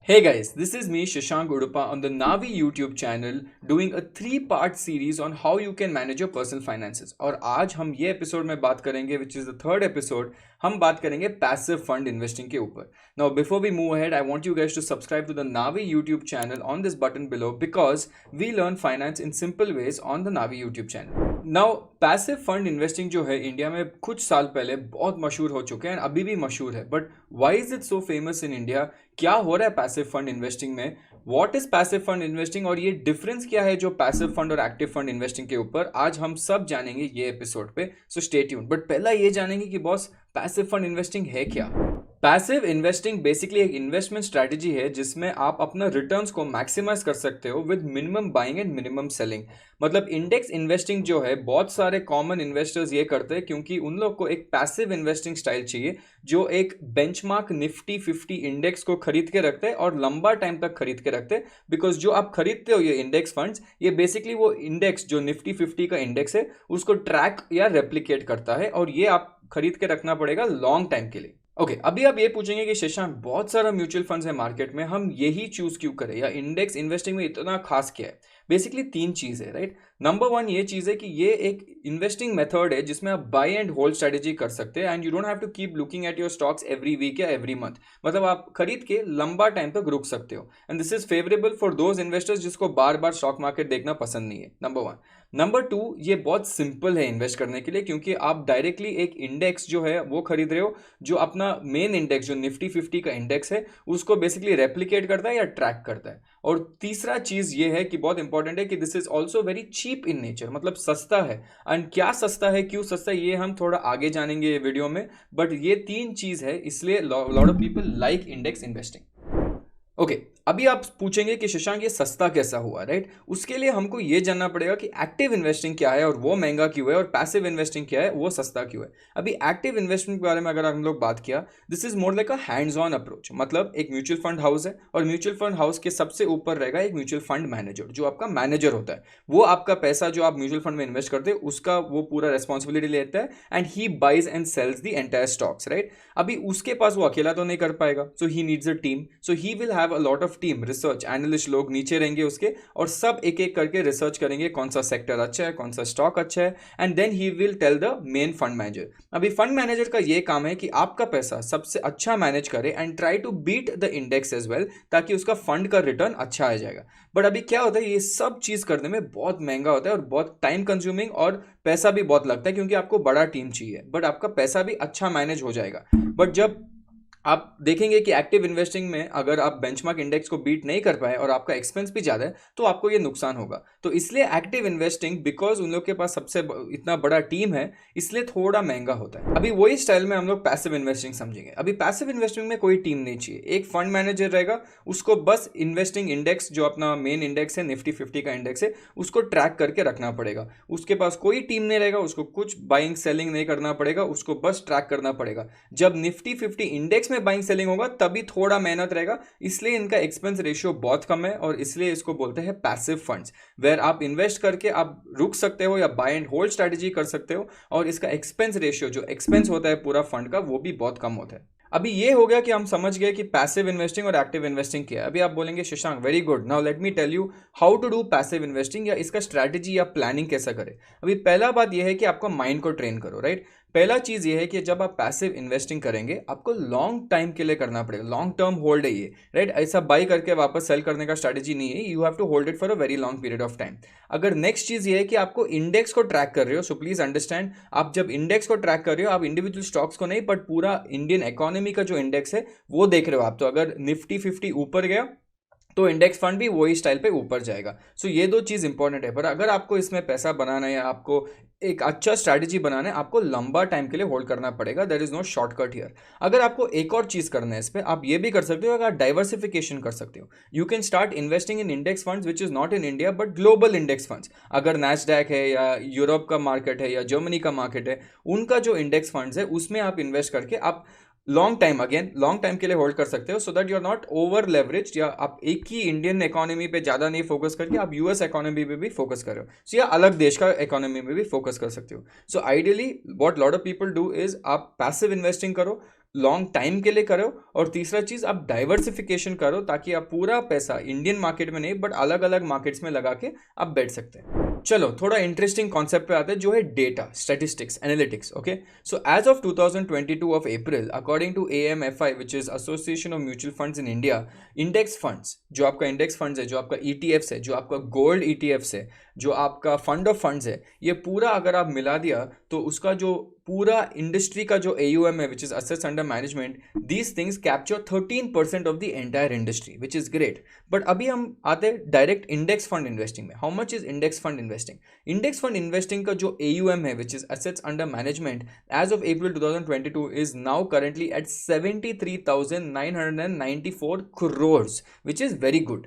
Hey guys, this is me Shashank Udupa on the Navi YouTube channel doing a 3-part series on how you can manage your personal finances. और आज हम ये episode में बात करेंगे which is the third episode. हम बात करेंगे पैसिव फंड इन्वेस्टिंग के ऊपर. Now before we move ahead, I want you guys to subscribe to the Navi YouTube channel on this button below because we learn finance in simple ways on the Navi YouTube channel. Now passive fund investing जो है India में कुछ साल पहले बहुत मशहूर हो चुके हैं अभी भी मशहूर है. But why is it so famous in India? क्या हो रहा है पैसिव फंड इन्वेस्टिंग में? What is passive fund investing और ये डिफरेंस क्या है जो पैसिव फंड और एक्टिव फंड इन्वेस्टिंग के ऊपर आज हम सब जानेंगे ये एपिसोड पे. So stay tuned. बट पहला ये जानेंगे कि बॉस पैसिव फंड इन्वेस्टिंग है क्या. पैसिव इन्वेस्टिंग बेसिकली एक इन्वेस्टमेंट स्ट्रैटेजी है जिसमें आप अपना रिटर्न्स को मैक्सिमाइज कर सकते हो with minimum buying and minimum selling. मतलब इंडेक्स इन्वेस्टिंग जो है बहुत सारे कॉमन इन्वेस्टर्स ये करते हैं क्योंकि उन लोग को एक पैसिव इन्वेस्टिंग स्टाइल चाहिए जो एक बेंचमार्क निफ्टी 50 इंडेक्स को खरीद के रखते हैं और लंबा टाइम तक खरीद के रखते हैं. बिकॉज जो आप खरीदते हो ये इंडेक्स फंड्स ये बेसिकली वो इंडेक्स जो निफ्टी 50 का इंडेक्स है उसको ट्रैक या रेप्लिकेट करता है और ये आप खरीद के रखना पड़ेगा लॉन्ग टाइम के लिए. ओके अभी आप ये पूछेंगे कि शशांक बहुत सारा म्यूचुअल फंड्स है मार्केट में, हम यही चूज क्यों करें या इंडेक्स इन्वेस्टिंग में इतना खास क्या है? बेसिकली 3 चीज है, राइट. नंबर 1 ये चीज है कि ये एक इन्वेस्टिंग मेथड है जिसमें आप बाय एंड होल्ड स्ट्रेटेजी कर सकते हैं and you don't have to keep looking at your stocks every week या एवरी मंथ. मतलब आप खरीद के लंबा टाइम तक रुक सकते हो and this is favourable for those investors जिसको बार बार स्टॉक मार्केट देखना पसंद नहीं है. नंबर 1. नंबर 2 ये बहुत सिंपल है इन्वेस्ट करने के लिए क्योंकि आप डायरेक्टली एक इंडेक्स जो है वो खरीद रहे हो जो अपना मेन इंडेक्स जो निफ्टी 50 का इंडेक्स है उसको बेसिकली रेप्लिकेट करता है या ट्रैक करता है. और तीसरा चीज ये है कि बहुत इंपॉर्टेंट है कि this is also very cheap in nature. मतलब सस्ता है. एंड क्या सस्ता है, क्यों सस्ता है, ये हम थोड़ा आगे जानेंगे ये वीडियो में. बट ये 3 चीज है इसलिए lot of people like index investing. Okay अभी आप पूछेंगे कि शशांक ये सस्ता कैसा हुआ, राइट. उसके लिए हमको ये जानना पड़ेगा कि एक्टिव इन्वेस्टिंग क्या है और वो महंगा क्यों है और पैसिव इन्वेस्टिंग क्या है वो सस्ता क्यों है. अभी एक्टिव इन्वेस्टमेंट के बारे में अगर हम लोग बात किया, this is more like a hands on approach. मतलब एक म्यूचुअल फंड हाउस है और म्यूचुअल फंड हाउस के सबसे ऊपर रहेगा एक म्यूचुअल फंड मैनेजर जो आपका मैनेजर होता है. वो आपका पैसा जो आप म्यूचुअल फंड में इन्वेस्ट करते हैं उसका वो पूरा रेस्पॉन्सिबिलिटी लेता है and he buys and sells the entire stocks, right. अभी उसके पास वो अकेला तो नहीं कर पाएगा, so he needs a team. So he will have a lot of team, research analyst लोग नीचे रहेंगे उसके और सब एक एक करके रिसर्च करेंगे कौन सा सेक्टर अच्छा है, कौन सा स्टॉक अच्छा है and then he will tell the main fund manager. अभी फंड मैनेजर का ये काम है कि आपका पैसा सबसे अच्छा मैनेज करे and try to beat the index as well ताकि उसका फंड का रिटर्न अच्छा आ जाएगा. बट अभी क्या होता है, ये सब चीज करने में बहुत महंगा होता है और बहुत टाइम कंज्यूमिंग और पैसा भी बहुत लगता है क्योंकि आपको बड़ा टीम चाहिए. बट आपका पैसा भी अच्छा मैनेज हो जाएगा. बट जब आप देखेंगे कि एक्टिव इन्वेस्टिंग में अगर आप बेंचमार्क इंडेक्स को बीट नहीं कर पाए और आपका एक्सपेंस भी ज़्यादा है तो आपको ये नुकसान होगा. तो इसलिए एक्टिव इन्वेस्टिंग बिकॉज उन लोग के पास इतना बड़ा टीम है इसलिए थोड़ा महंगा होता है. अभी वही स्टाइल में हम लोग पैसिव इन्वेस्टिंग समझेंगे. अभी पैसिव इन्वेस्टिंग में कोई टीम नहीं चाहिए, एक फंड मैनेजर रहेगा, उसको बस इन्वेस्टिंग इंडेक्स जो अपना मेन इंडेक्स है निफ्टी 50 का इंडेक्स है उसको ट्रैक करके रखना पड़ेगा. उसके पास कोई टीम नहीं रहेगा, उसको कुछ बाइंग सेलिंग नहीं करना पड़ेगा, उसको बस ट्रैक करना पड़ेगा. जब निफ्टी 50 इंडेक्स में बाइंग सेलिंग होगा तभी थोड़ा मेहनत रहेगा. इसलिए इनका एक्सपेंस रेशियो बहुत कम है और इसलिए इसको बोलते हैं पैसिव फंड्स वेयर आप इन्वेस्ट करके आप रुक सकते हो या बाय एंड होल्ड स्ट्रेटेजी कर सकते हो और इसका एक्सपेंस रेशियो जो एक्सपेंस होता है पूरा फंड का वो भी बहुत कम होता है. अभी ये हो गया कि हम समझ गए कि पैसिव इन्वेस्टिंग और एक्टिव इन्वेस्टिंग क्या है. अभी आप बोलेंगे Shashank very good, now let me tell you how to do passive investing या इसका स्ट्रैटेजी या प्लानिंग कैसा करें. अभी पहला बात यह है कि आपका माइंड को ट्रेन करो, राइट. पहला चीज ये है कि जब आप पैसिव इन्वेस्टिंग करेंगे आपको लॉन्ग टाइम के लिए करना पड़ेगा. लॉन्ग टर्म होल्ड है ये, राइट. ऐसा बाई करके वापस सेल करने का स्ट्रैटेजी नहीं है. You have to hold it for a very long period of time. अगर नेक्स्ट चीज ये है कि आपको इंडेक्स को ट्रैक कर रहे हो, सो प्लीज अंडरस्टैंड आप जब इंडेक्स को ट्रैक कर रहे हो आप इंडिविजुअल स्टॉक्स को नहीं बट पूरा इंडियन इकोनॉमी का जो इंडेक्स है वो देख रहे हो आप. तो अगर निफ्टी 50 ऊपर गया तो इंडेक्स फंड भी वही स्टाइल पे ऊपर जाएगा. सो ये 2 चीज इंपॉर्टेंट है. पर अगर आपको इसमें पैसा बनाना है या आपको एक अच्छा स्ट्रैटेजी बनाना है आपको लंबा टाइम के लिए होल्ड करना पड़ेगा. There is no shortcut here. अगर आपको एक और चीज करना है इस पे आप ये भी कर सकते हो, अगर डाइवर्सिफिकेशन कर सकते हो. You can start investing in index funds which is not in India but global index funds. अगर नैस्डैक है या यूरोप का मार्केट है या जर्मनी का मार्केट है उनका जो इंडेक्स फंड्स है उसमें आप इन्वेस्ट करके आप लॉन्ग टाइम के लिए होल्ड कर सकते हो so that you are not over leverage. या आप एक ही इंडियन इकोनॉमी पे ज़्यादा नहीं फोकस करके आप यूएस इकोनॉमी पे भी फोकस कर रहे हो. सो या अलग देश का इकोनॉमी में भी फोकस कर सकते हो. So ideally what lot of people do is आप पैसिव इन्वेस्टिंग करो, लॉन्ग टाइम के लिए करो, और तीसरा चीज आप डाइवर्सिफिकेशन करो ताकि आप पूरा पैसा इंडियन मार्केट में नहीं बट अलग अलग मार्केट्स में लगा के आप बैठ सकते हैं। चलो थोड़ा इंटरेस्टिंग कॉन्सेप्ट पे आते हैं जो है data, statistics, analytics. Okay, so as of 2022 of April, according to AMFI which is association of mutual funds in India, index funds, जो आपका इंडेक्स फंड्स है, जो आपका ETFs है, जो आपका गोल्ड ETFs है, जो आपका फंड ऑफ फंड्स है, ये पूरा अगर आप मिला दिया तो उसका जो पूरा इंडस्ट्री का जो AUM है which is assets under management, these things capture 13% of the entire industry which is great. But अभी हम आते हैं डायरेक्ट इंडेक्स फंड इन्वेस्टिंग में। How much is index fund investing? Index fund investing का जो AUM है which is assets under management as of April 2022 is now currently at 73,994 crores, which is very good.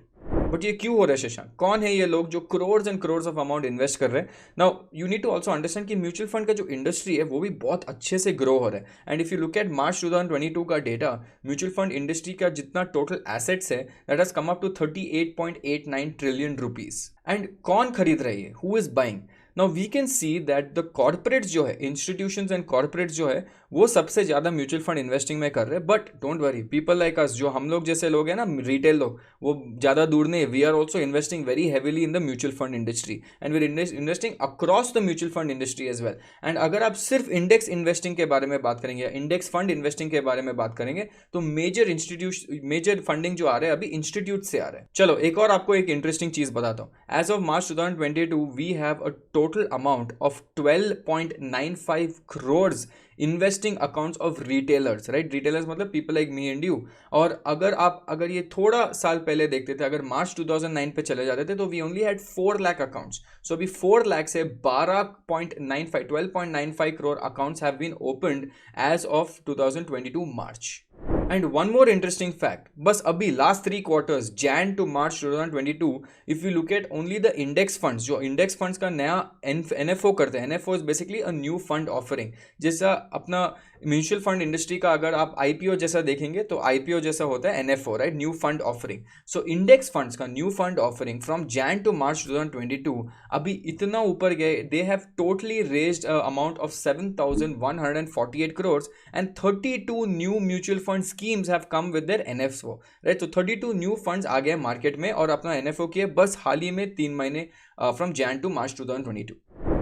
बट ये क्यों हो रहा है शशांक? कौन है ये लोग जो crores and crores of amount invest कर रहे हैं? Now you need to also understand कि म्यूचुअल फंड का जो इंडस्ट्री है वो भी बहुत अच्छे से ग्रो हो रहा है। And if you look at March 2022 का डेटा, म्यूचुअल फंड इंडस्ट्री का जितना टोटल एसेट्स है that has come up to 38.89 trillion rupees. And कौन खरीद रही है? Who is buying? Now we can see that the corporates जो है, इंस्टीट्यूशंस एंड कॉर्पोरेट्स जो है, वो सबसे ज़्यादा म्यूचुअल फंड इन्वेस्टिंग में कर रहे हैं। But don't worry, people like us, जो हम लोग जैसे लोग हैं ना, रिटेल लोग, वो ज़्यादा दूर नहीं, we are also investing very heavily in the mutual fund industry and we're investing across the mutual fund industry as well. And अगर आप सिर्फ इंडेक्स इन्वेस्टिंग के बारे में बात करेंगे या इंडेक्स फंड इन्वेस्टिंग के बारे में बात करेंगे तो मेजर फंडिंग जो आ रहा है अभी इंस्टीट्यूट से आ रहा है। चलो एक और आपको एक इंटरेस्टिंग चीज़ बताता हूँ। As of March 2022 we have a total amount of 12.95 crores investing accounts of retailers, right? Retailers मतलब people like me and you. और अगर ये थोड़ा साल पहले देखते थे, अगर मार्च 2009 पे चले जाते थे तो we only had 4 lakh accounts. So अभी 4 लाख से 12.95 crore accounts have been opened as of 2022 March. And one more interesting fact, बस अभी last 3 quarters Jan to March 2022, if you look at only the index funds, जो इंडेक्स फंड्स का नया NFO करते हैं, NFO is basically a new fund offering. जैसा अपना mutual fund industry का अगर आप IPO जैसा देखेंगे तो IPO जैसा होता है NFO, right? New fund offering. So index funds का new fund offering from Jan to March 2022 अभी इतना ऊपर गए, they have totally raised amount of 7,148 crores and 32 new mutual fund schemes have come with their NFO, right? तो 32 new funds आ गए market में और अपना NFO किए बस हाल ही में 3 महीने फ्रॉम जैन टू मार्च 2022।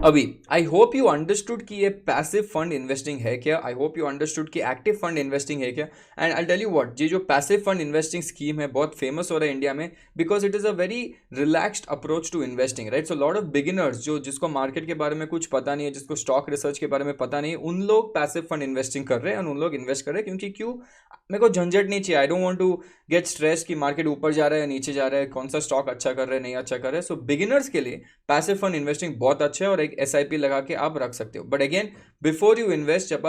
अभी आई होप यू अंडरस्टूड कि ये पैसिव फंड इन्वेस्टिंग है क्या, आई होप यू अंडरस्टूड कि एक्टिव फंड इन्वेस्टिंग है क्या। And I tell you what, ये जो पैसिव फंड इन्वेस्टिंग स्कीम है बहुत फेमस हो रहा है इंडिया में because it is a very relaxed approach to investing, right? So lot of beginners जिसको मार्केट के बारे में कुछ पता नहीं है, जिसको स्टॉक रिसर्च के बारे में पता नहीं है, उन लोग पैसिव फंड इन्वेस्टिंग कर रहे हैं और उन लोग इन्वेस्ट कर रहे हैं क्योंकि मेरे को झंझट नहीं चाहिए। I don't want to get stress कि मार्केट ऊपर जा रहा है नीचे जा रहा है, कौन सा स्टॉक अच्छा कर रहा है नहीं अच्छा कर रहा है। सो बिगिनर्स के लिए पैसिव फंड इन्वेस्टिंग बहुत अच्छा है और एक SIP लगा के आप रख सकते हो। But again, before you invest, जब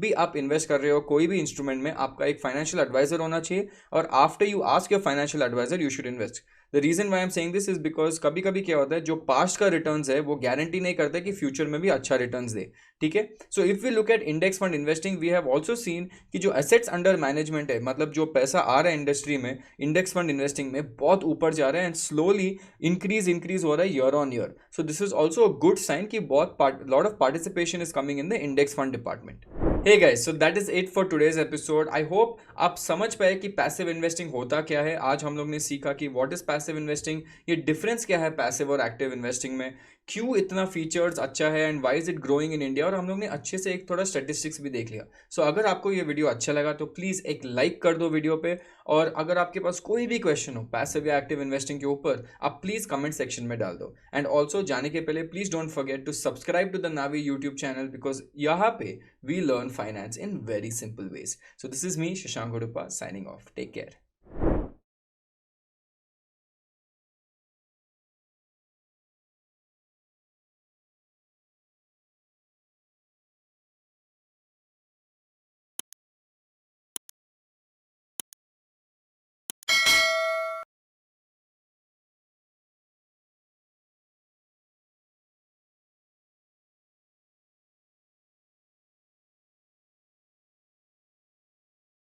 भी आप इन्वेस्ट कर रहे हो कोई भी इंस्ट्रूमेंट में, आपका एक फाइनेंशियल एडवाइजर होना चाहिए और after you ask your financial advisor you should invest. The reason why am saying this is because कभी कभी क्या होता है, जो पास्ट का रिटर्न्स है वो गारंटी नहीं करता कि फ्यूचर में भी अच्छा रिटर्न्स दे, ठीक है? So if we look at index fund investing, we have also seen कि जो एसेट्स अंडर मैनेजमेंट है, मतलब जो पैसा आ रहा है इंडस्ट्री में, इंडेक्स फंड इन्वेस्टिंग में बहुत ऊपर जा रहा है एंड स्लोली इंक्रीज हो रहा है year on year. So this is also a good sign कि बहुत lot of participation is coming in the index fund department. Hey guys, so that is it for today's episode. I hope आप समझ पाए कि passive investing होता क्या है। आज हम लोग ने सीखा कि व्हाट इज पैसिव इन्वेस्टिंग, ये डिफरेंस क्या है पैसिव और एक्टिव इन्वेस्टिंग में, क्यों इतना फीचर्स अच्छा है and why is it growing in India, और हम लोग ने अच्छे से एक थोड़ा स्टेटिस्टिक्स भी देख लिया। सो अगर आपको ये वीडियो अच्छा लगा तो प्लीज़ एक लाइक कर दो वीडियो पे, और अगर आपके पास कोई भी क्वेश्चन हो पैसिव या एक्टिव इन्वेस्टिंग के ऊपर, आप प्लीज़ कमेंट सेक्शन में डाल दो। एंड ऑल्सो जाने के पहले please don't forget to subscribe to the Navi YouTube channel because यहाँ पे we learn finance in very simple ways. So this is me, Shashank Udupa, signing off. Take care.